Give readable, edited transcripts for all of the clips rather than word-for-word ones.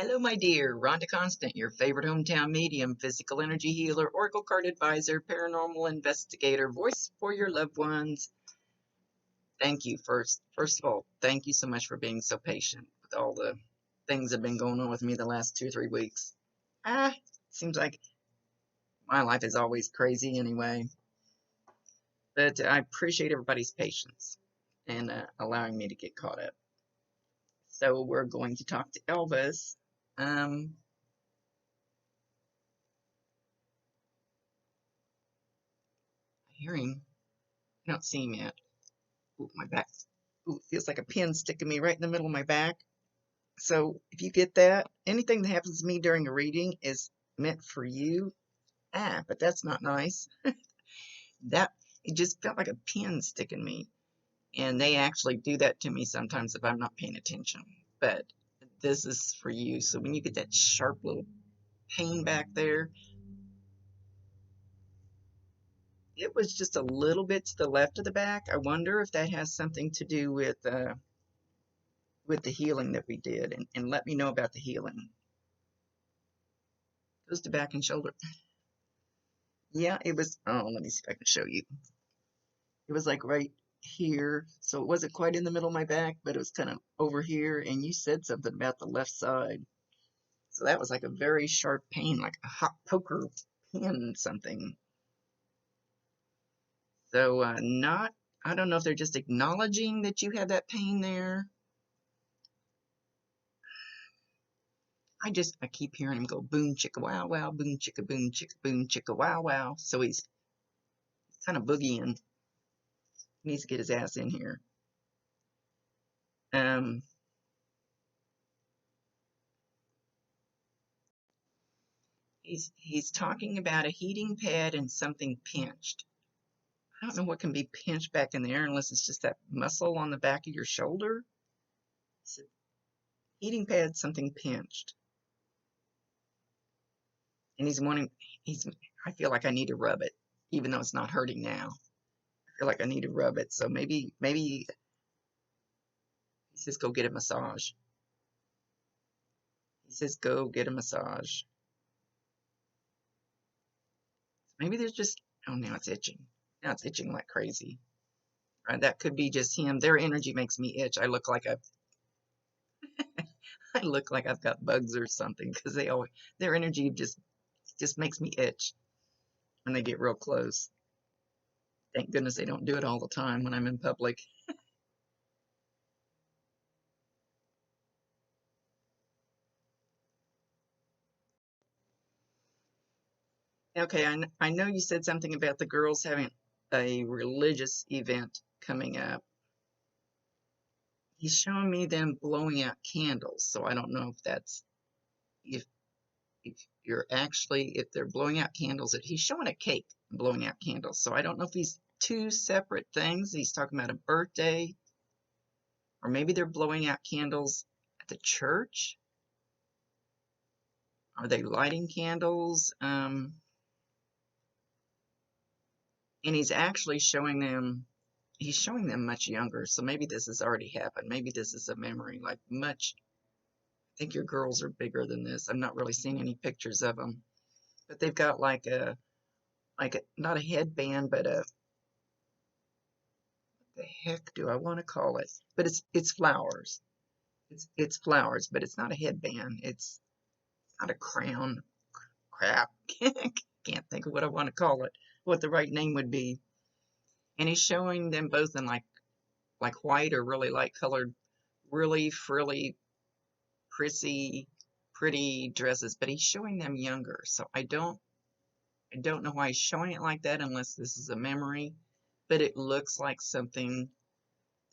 Hello, my dear. Rhonda Constant, your favorite hometown medium, physical energy healer, oracle card advisor, paranormal investigator, voice for your loved ones. Thank you First of all, thank you so much for being so patient with all the things that have been going on with me the last 2 or 3 weeks. Seems like my life is always crazy anyway. But I appreciate everybody's patience and allowing me to get caught up. So we're going to talk to Elvis. Hearing, I don't see him yet. Ooh, my back. Ooh, it feels like a pin sticking me right in the middle of my back. So if you get that, anything that happens to me during a reading is meant for you. But that's not nice. That it just felt like a pin sticking me. And they actually do that to me sometimes if I'm not paying attention. But this is for you. So when you get that sharp little pain back there, it was just a little bit to the left of the back. I wonder if that has something to do with the healing that we did, and let me know about the healing. Goes to back and shoulder. Yeah, it was, oh, let me see if I can show you. It was like right here, so it wasn't quite in the middle of my back, but it was kind of over here, and you said something about the left side. So that was like a very sharp pain, like a hot poker pin something. So I don't know if they're just acknowledging that you had that pain there. I keep hearing him go boom chicka wow wow, boom chicka boom chicka wow wow. So he's kind of boogieing. He needs to get his ass in here. He's talking about a heating pad and something pinched. I don't know what can be pinched back in there unless it's just that muscle on the back of your shoulder. So, heating pad, something pinched. And I feel like I need to rub it, even though it's not hurting now. I feel like I need to rub it. So maybe he says go get a massage. He says go get a massage. Maybe there's just, oh, now it's itching. Now it's itching like crazy. Right? That could be just him. Their energy makes me itch. I look like I've got bugs or something because their energy just makes me itch when they get real close. Thank goodness they don't do it all the time when I'm in public. Okay, I know you said something about the girls having a religious event coming up. He's showing me them blowing out candles, so I don't know if that's if if they're blowing out candles. He's showing a cake and blowing out candles, so I don't know if he's two separate things. He's talking about a birthday, or maybe they're blowing out candles at the church. Are they lighting candles? And he's actually showing them much younger, so maybe this has already happened. Maybe this is a memory, like much. I think your girls are bigger than this. I'm not really seeing any pictures of them, but they've got like not a headband, but what the heck do I want to call it? But it's flowers. It's flowers, but it's not a headband. It's not a crown. Crap. Can't think of what I want to call it. What the right name would be. And he's showing them both in like white or really light colored, really frilly, pretty dresses, but he's showing them younger. So I don't know why he's showing it like that unless this is a memory, but it looks like something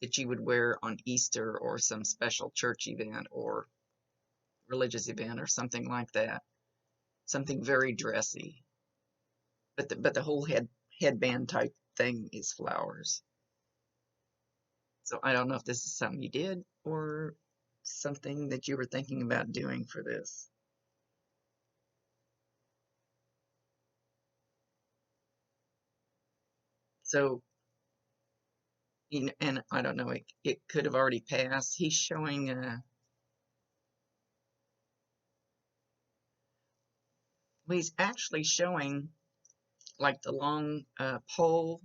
that you would wear on Easter or some special church event or religious event or something like that. Something very dressy. But the whole headband type thing is flowers. So I don't know if this is something you did or something that you were thinking about doing for this. So, and I don't know, it could have already passed. He's showing Well, he's actually showing like the long pole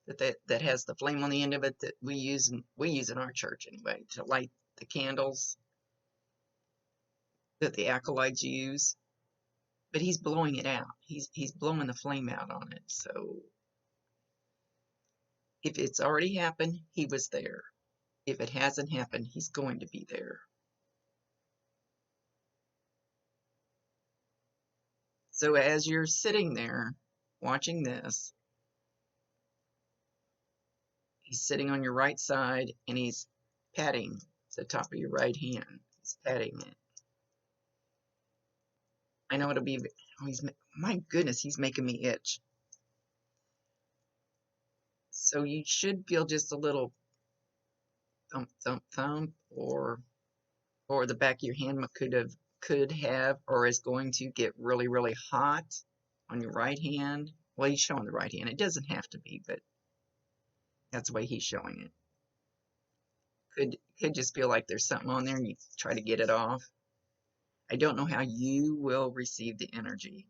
that has the flame on the end of it that we use in our church anyway to light the candles that the acolytes use. But he's blowing it out. He's blowing the flame out on it. So if it's already happened, he was there. If it hasn't happened, he's going to be there. So as you're sitting there watching this, he's sitting on your right side and he's patting the top of your right hand. He's patting it. I know it'll be, oh, my goodness, he's making me itch. So you should feel just a little thump, thump, thump, or the back of your hand could have, or is going to get really, really hot on your right hand. Well, he's showing the right hand. It doesn't have to be, but that's the way he's showing it. Could just feel like there's something on there and you try to get it off. I don't know how you will receive the energy,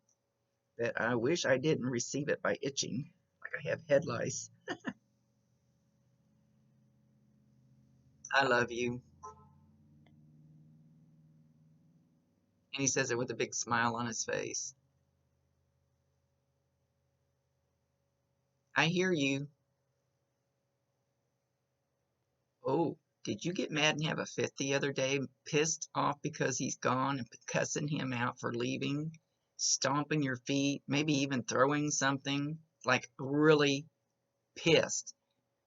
but I wish I didn't receive it by itching, like I have head lice. I love you. And he says it with a big smile on his face. I hear you. Oh, did you get mad and have a fit the other day? Pissed off because he's gone and cussing him out for leaving? Stomping your feet, maybe even throwing something? Like really pissed.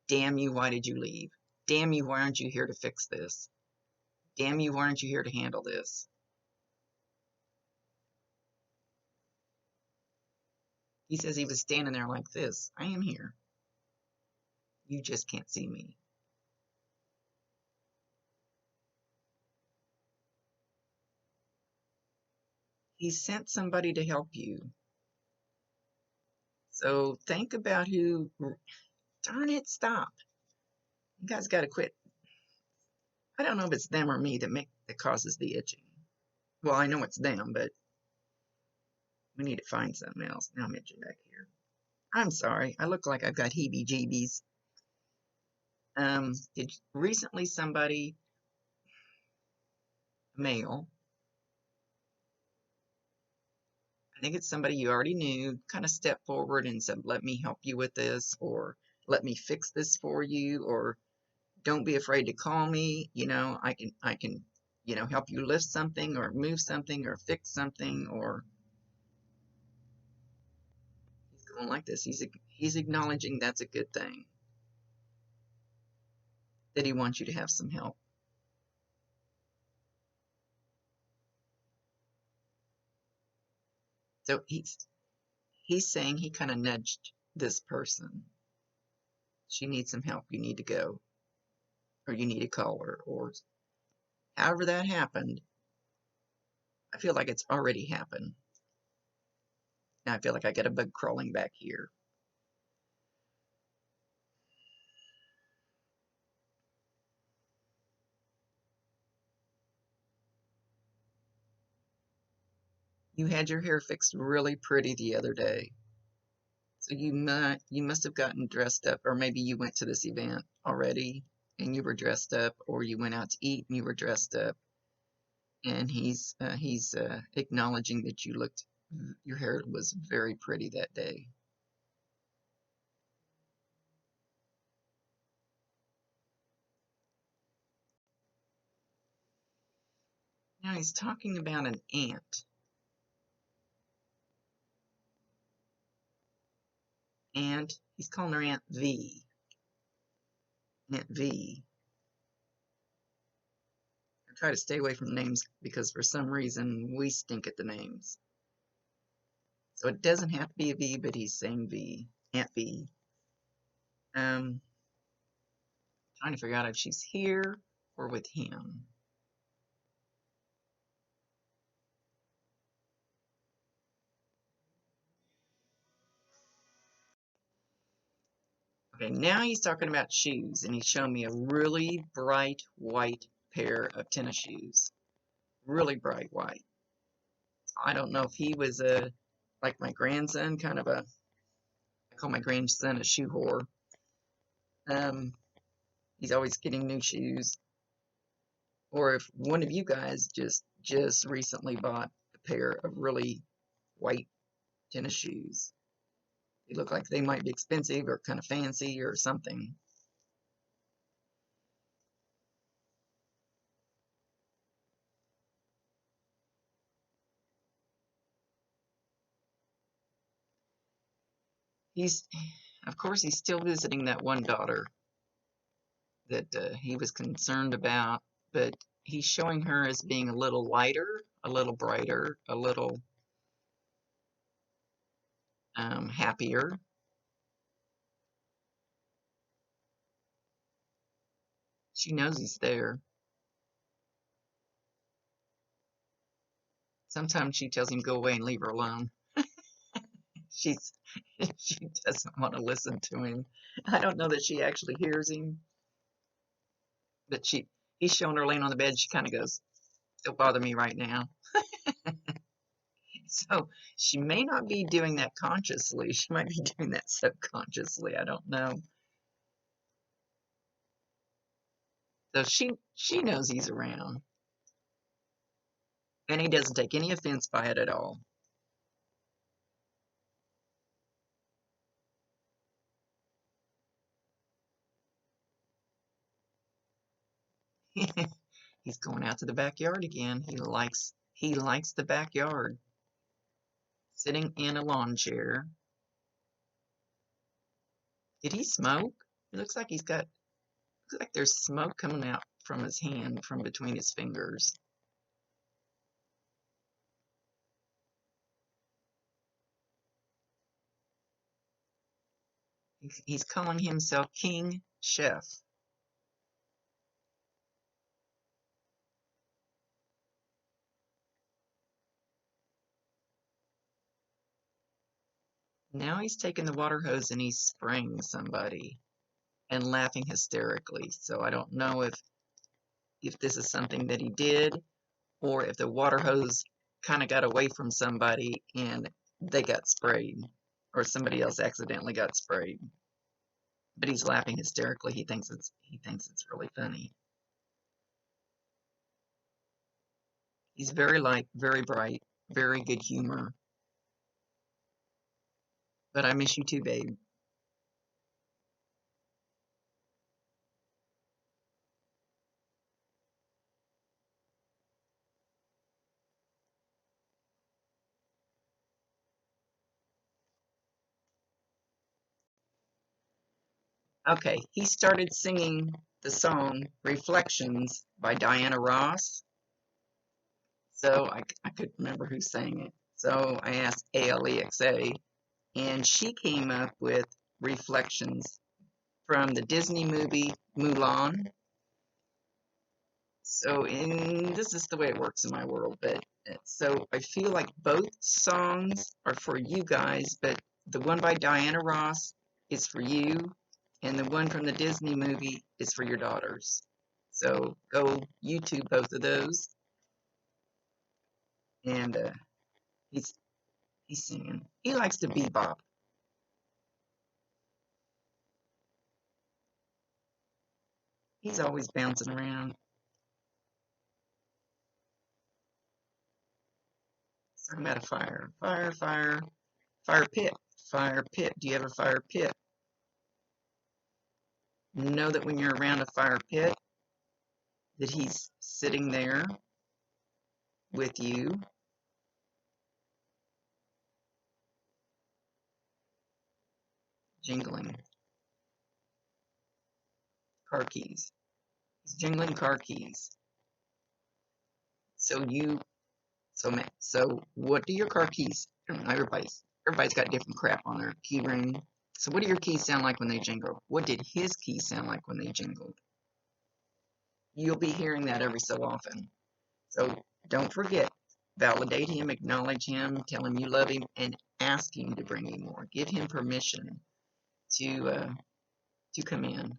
Damn you, why did you leave? Damn you, why aren't you here to fix this? Damn you, why aren't you here to handle this? He says he was standing there like this. I am here. You just can't see me. He sent somebody to help you. So think about who. Darn it, stop. You guys got to quit. I don't know if it's them or me that causes the itching. Well, I know it's them, but we need to find something else. Now I'm itching back here. I'm sorry. I look like I've got heebie-jeebies. Recently somebody, male, I think it's somebody you already knew, kind of stepped forward and said, let me help you with this, or let me fix this for you, or don't be afraid to call me. You know, I can, help you lift something or move something or fix something. Or he's going like this. He's acknowledging that's a good thing, that he wants you to have some help. So he's saying he kind of nudged this person. She needs some help. You need to go, or you need to call her, or however that happened. I feel like it's already happened. Now I feel like I got a bug crawling back here. You had your hair fixed really pretty the other day. So you must have gotten dressed up, or maybe you went to this event already and you were dressed up, or you went out to eat and you were dressed up. And he's acknowledging that your hair was very pretty that day. Now he's talking about an aunt. Aunt, he's calling her Aunt V. Aunt V. I try to stay away from names because for some reason we stink at the names. So it doesn't have to be a V, but he's saying V. Aunt V. Trying to figure out if she's here or with him. Okay, now he's talking about shoes, and he's showing me a really bright white pair of tennis shoes. Really bright white. I don't know if he was like my grandson, I call my grandson a shoe whore. He's always getting new shoes. Or if one of you guys just recently bought a pair of really white tennis shoes. They look like they might be expensive or kind of fancy or something. Of course, he's still visiting that one daughter that he was concerned about, but he's showing her as being a little lighter, a little brighter, a little happier. She knows he's there. Sometimes she tells him go away and leave her alone. She's she doesn't want to listen to him. I don't know that she actually hears him, but he's showing her laying on the bed. She kind of goes, "Don't bother me right now." So she may not be doing that consciously. She might be doing that subconsciously. I don't know. So she knows he's around, and he doesn't take any offense by it at all. He's going out to the backyard again. He likes the backyard. Sitting in a lawn chair. Did he smoke? It looks like looks like there's smoke coming out from his hand from between his fingers. He's calling himself King Chef. Now he's taking the water hose and he's spraying somebody and laughing hysterically. So I don't know if this is something that he did or if the water hose kind of got away from somebody and they got sprayed or somebody else accidentally got sprayed. But he's laughing hysterically. He thinks it's really funny. He's very light, very bright, very good humor. But I miss you too, babe. Okay, he started singing the song Reflections by Diana Ross. So I couldn't remember who sang it. So I asked Alexa, and she came up with Reflections from the Disney movie Mulan. So this is the way it works in my world, but so I feel like both songs are for you guys, but the one by Diana Ross is for you, and the one from the Disney movie is for your daughters. So go YouTube both of those, and he's he's singing. He likes to bebop. He's always bouncing around. Talking about a fire pit, fire pit. Do you have a fire pit? Know that when you're around a fire pit, that he's sitting there with you, jingling car keys. He's jingling car keys. So what do your car keys? Everybody's got different crap on their key ring. So what do your keys sound like when they jingle? What did his keys sound like when they jingled? You'll be hearing that every so often. So don't forget, validate him, acknowledge him, tell him you love him, and ask him to bring you more. Give him permission to come in.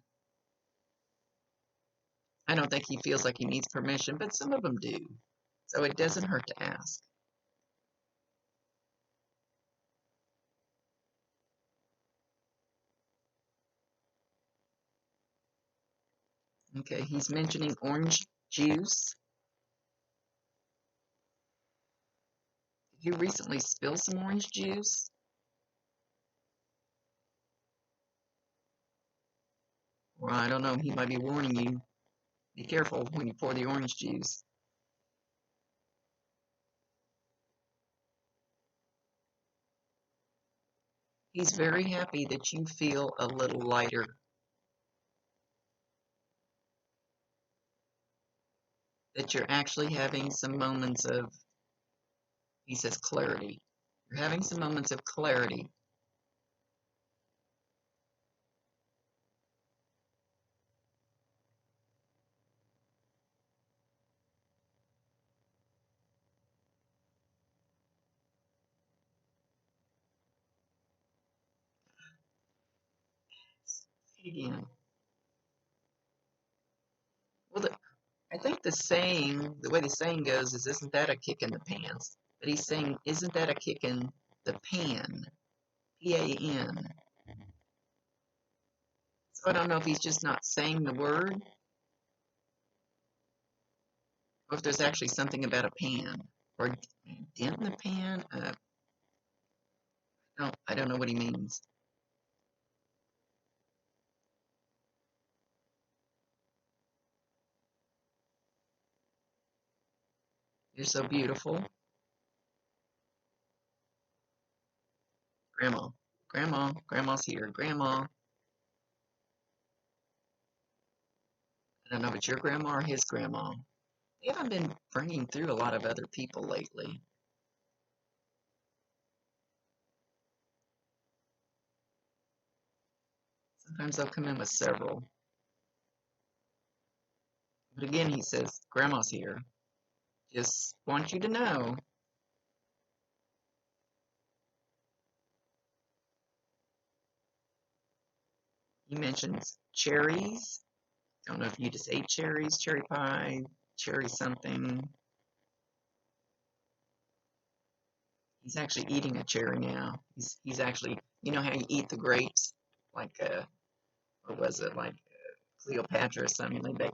I don't think he feels like he needs permission, but some of them do. So it doesn't hurt to ask. Okay, he's mentioning orange juice. Did you recently spill some orange juice? Well, I don't know. He might be warning you. Be careful when you pour the orange juice. He's very happy that you feel a little lighter, that you're actually having some moments of, he says, clarity. You're having some moments of clarity. Again. Well, I think the way the saying goes is, isn't that a kick in the pants? But he's saying, isn't that a kick in the pan? P-A-N. So I don't know if he's just not saying the word, or if there's actually something about a pan, or a dent in the pan. No, I don't know what he means. You're so beautiful. Grandma, Grandma's here. Grandma. I don't know if it's your grandma or his grandma. They haven't been bringing through a lot of other people lately. Sometimes they'll come in with several. But again, he says, Grandma's here. Just want you to know. He mentions cherries. Don't know if you just ate cherries, cherry pie, cherry something. He's actually eating a cherry now. He's actually, you know how you eat the grapes? Like, what was it? Like Cleopatra or something. They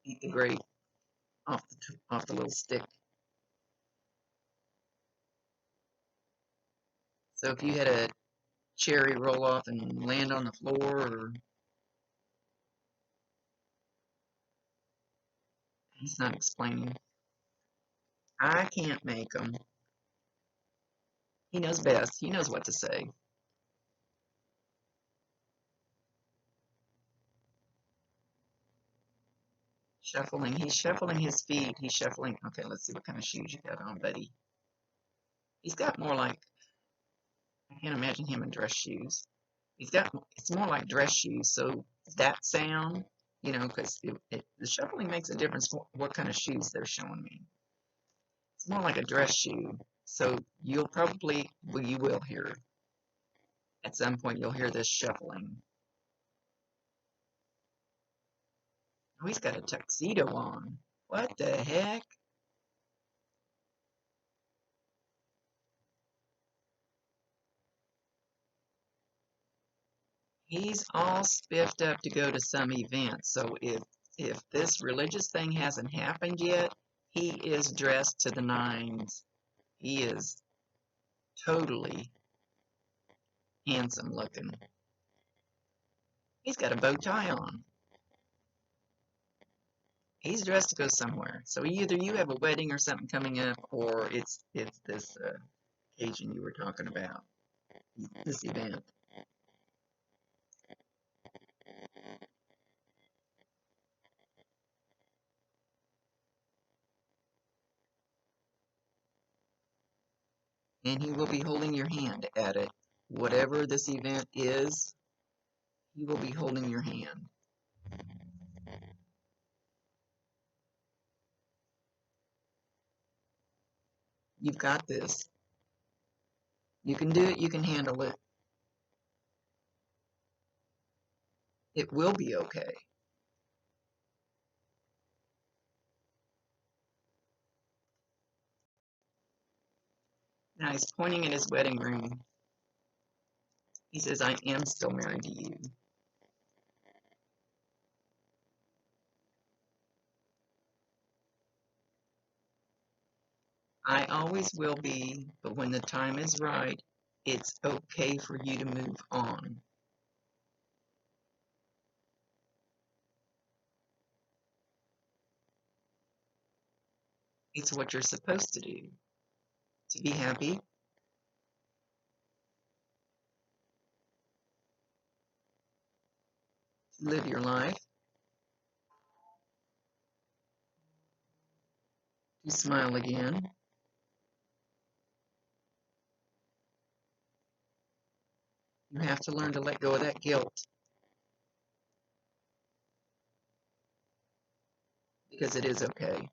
eat the grape off the little stick. So if you had a cherry roll off and land on the floor, or he's not explaining. I can't make them. He knows best. He knows what to say. Shuffling. He's shuffling his feet. He's shuffling. Okay, let's see what kind of shoes you got on, buddy. He's got more like, I can't imagine him in dress shoes. It's more like dress shoes. So that sound, because the shuffling makes a difference what kind of shoes they're showing me. It's more like a dress shoe. So you will hear, at some point, you'll hear this shuffling. Oh, he's got a tuxedo on. What the heck? He's all spiffed up to go to some event. So if this religious thing hasn't happened yet, he is dressed to the nines. He is totally handsome looking. He's got a bow tie on. He's dressed to go somewhere. So either you have a wedding or something coming up, or it's this occasion you were talking about, this event. And he will be holding your hand at it. Whatever this event is, he will be holding your hand. You've got this. You can do it. You can handle it. It will be okay. Now he's pointing at his wedding ring. He says, I am still married to you. I always will be, but when the time is right, it's okay for you to move on. It's what you're supposed to do. To be happy, to live your life, to smile again. You have to learn to let go of that guilt because it is okay.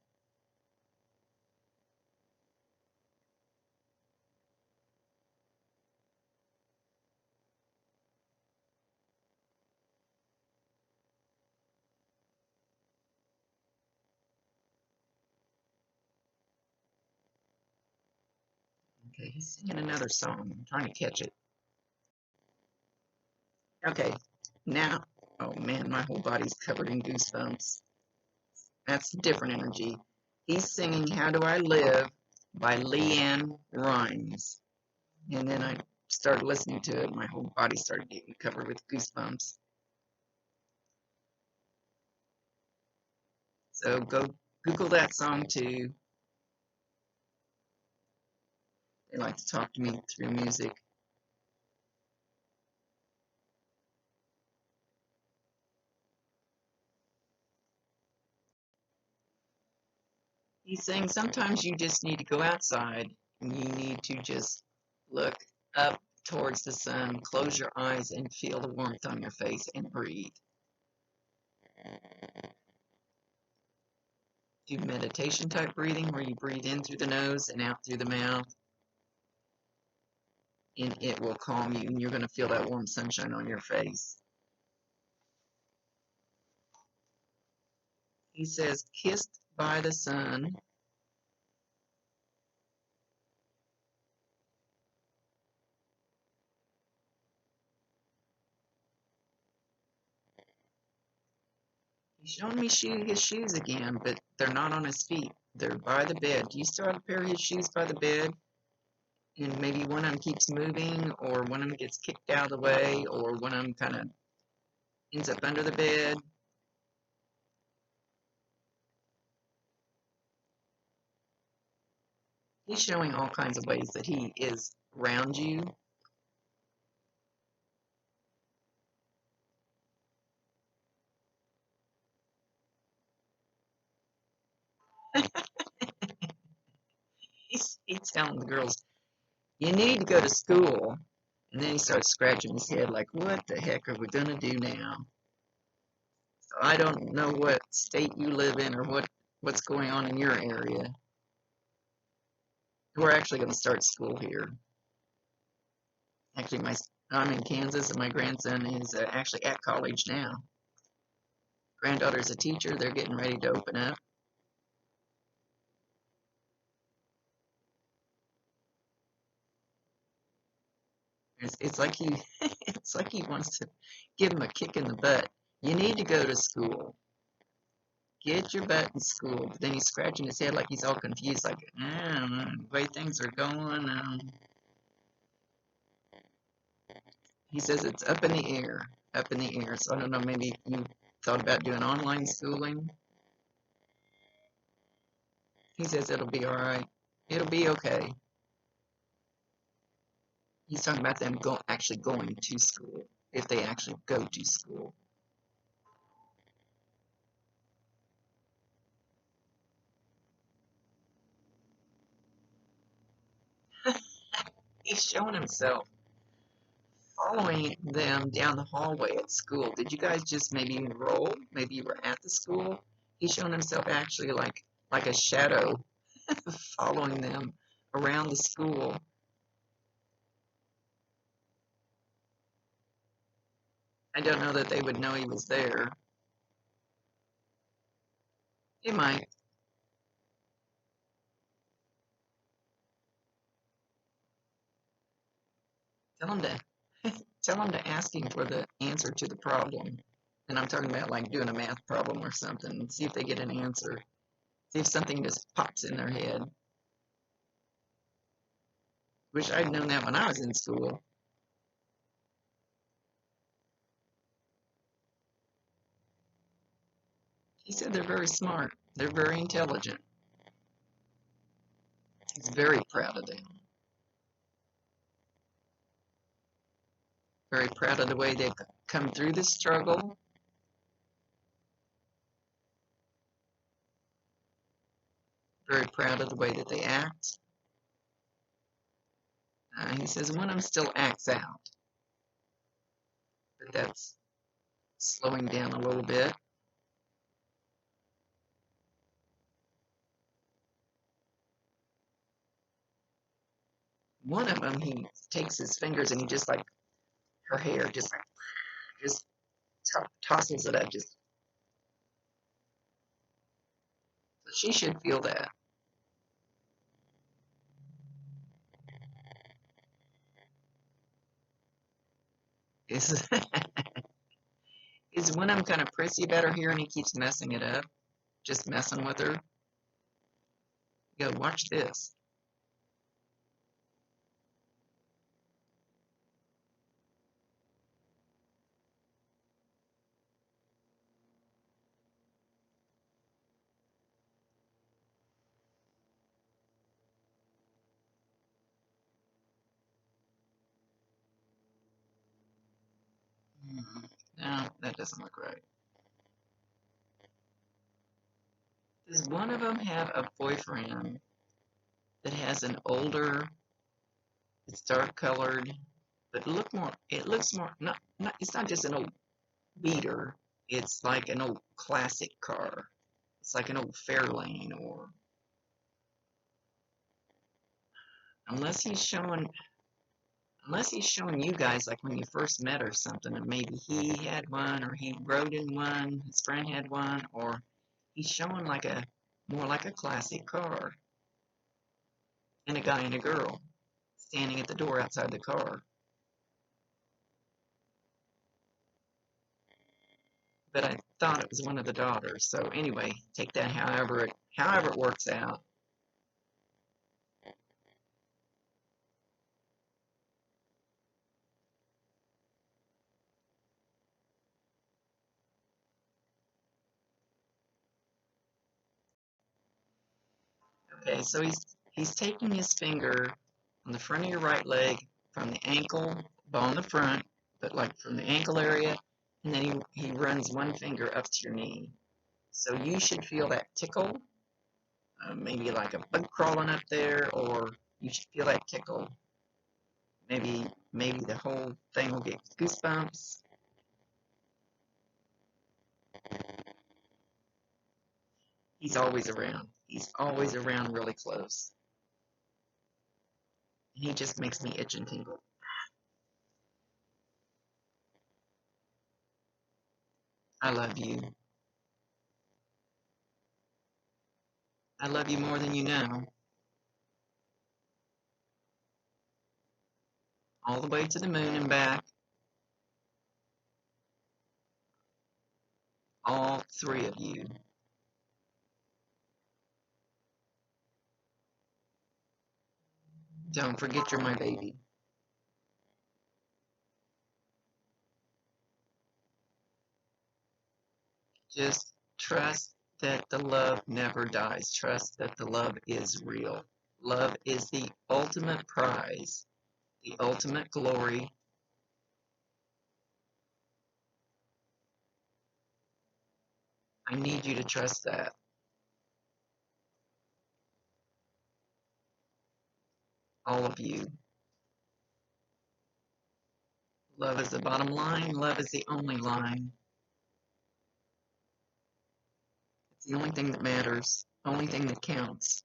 Okay, he's singing another song. I'm trying to catch it. Okay, now, oh man, my whole body's covered in goosebumps. That's different energy. He's singing How Do I Live by Leanne Rimes. And then I started listening to it. My whole body started getting covered with goosebumps. So go Google that song too. They like to talk to me through music. He's saying sometimes you just need to go outside and you need to just look up towards the sun, close your eyes, and feel the warmth on your face and breathe. Do meditation type breathing where you breathe in through the nose and out through the mouth, and it will calm you, and you're going to feel that warm sunshine on your face. He says, kissed by the sun. He's showing me his shoes again, but they're not on his feet. They're by the bed. Do you still have a pair of his shoes by the bed? And maybe one of them keeps moving, or one of them gets kicked out of the way, or one of them kind of ends up under the bed. He's showing all kinds of ways that he is around you. He's telling the girls, you need to go to school. And then he starts scratching his head like, what the heck are we going to do now? So I don't know what state you live in or what's going on in your area. We're actually going to start school here. Actually, I'm in Kansas, and my grandson is actually at college now. Granddaughter's a teacher. They're getting ready to open up. It's like he, it's like he wants to give him a kick in the butt. You need to go to school. Get your butt in school. But then he's scratching his head like he's all confused, like, the way things are going. He says it's up in the air, up in the air. So I don't know, maybe you thought about doing online schooling. He says it'll be all right. It'll be okay. He's talking about them actually going to school, if they actually go to school. He's showing himself following them down the hallway at school. Did you guys just maybe enroll? Maybe you were at the school? He's showing himself actually like a shadow following them around the school. I don't know that they would know he was there. They might. Tell them to ask him for the answer to the problem. And I'm talking about like doing a math problem or something. See if they get an answer. See if something just pops in their head. Wish I'd known that when I was in school. He said they're very smart. They're very intelligent. He's very proud of them. Very proud of the way they've come through this struggle. Very proud of the way that they act. He says one of them still acts out, but that's slowing down a little bit. One of them, he takes his fingers and he just like her hair, just tosses it up. Just so she should feel that. Is is one of them kind of prissy about her hair and he keeps messing it up, just messing with her? You go, watch this. No, that doesn't look right. Does one of them have a boyfriend that has an older, it's dark colored, but it looks more, it's not just an old beater, it's like an old classic car. It's like an old Fairlane, or unless he's showing you guys like when you first met or something, and maybe he had one, or he rode in one, his friend had one, or he's showing like more like a classic car, and a guy and a girl standing at the door outside the car. But I thought it was one of the daughters. So anyway, take that however it works out. Okay, so he's taking his finger on the front of your right leg from the ankle, bone in the front, but like from the ankle area, and then he runs one finger up to your knee. So you should feel that tickle, maybe like a bug crawling up there, or you should feel that tickle. Maybe the whole thing will get goosebumps. He's always around. He's always around really close. And he just makes me itch and tingle. I love you. I love you more than you know. All the way to the moon and back. All three of you. Don't forget you're my baby. Just trust that the love never dies. Trust that the love is real. Love is the ultimate prize, the ultimate glory. I need you to trust that. All of you. Love is the bottom line. Love is the only line. It's the only thing that matters. Only thing that counts.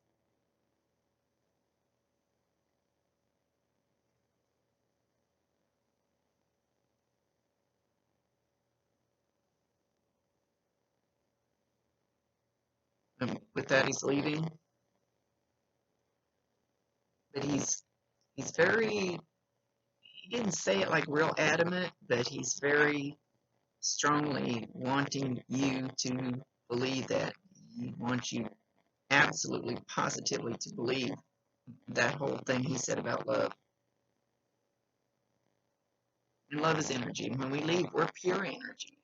And with that, he's leaving. But he's very, he didn't say it like real adamant, but he's very strongly wanting you to believe that. He wants you absolutely, positively to believe that whole thing he said about love. And love is energy. And when we leave, we're pure energy.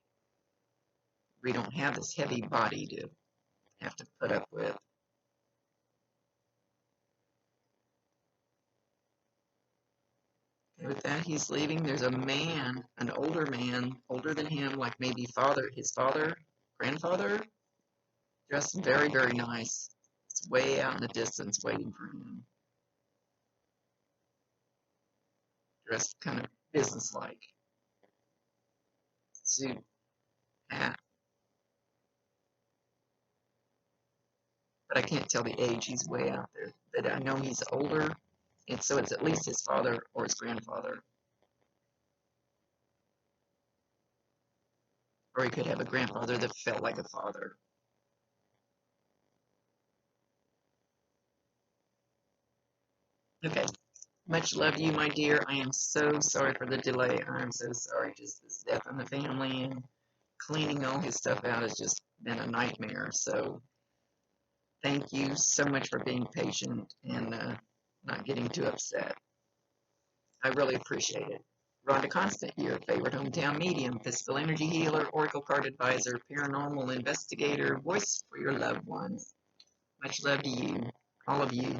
We don't have this heavy body to have to put up with. And with that, he's leaving. There's a man, an older man, older than him, like maybe his father, grandfather, dressed very, very nice. It's way out in the distance waiting for him. Dressed kind of businesslike. Suit, hat. But I can't tell the age. He's way out there. But I know he's older, and so it's at least his father or his grandfather. Or he could have a grandfather that felt like a father. Okay. Much love to you, my dear. I am so sorry for the delay. I'm so sorry. Just this death in the family and cleaning all his stuff out has just been a nightmare. So thank you so much for being patient and not getting too upset. I really appreciate it. Rhonda Constant, your favorite hometown medium, physical energy healer, oracle card advisor, paranormal investigator, voice for your loved ones. Much love to you, all of you.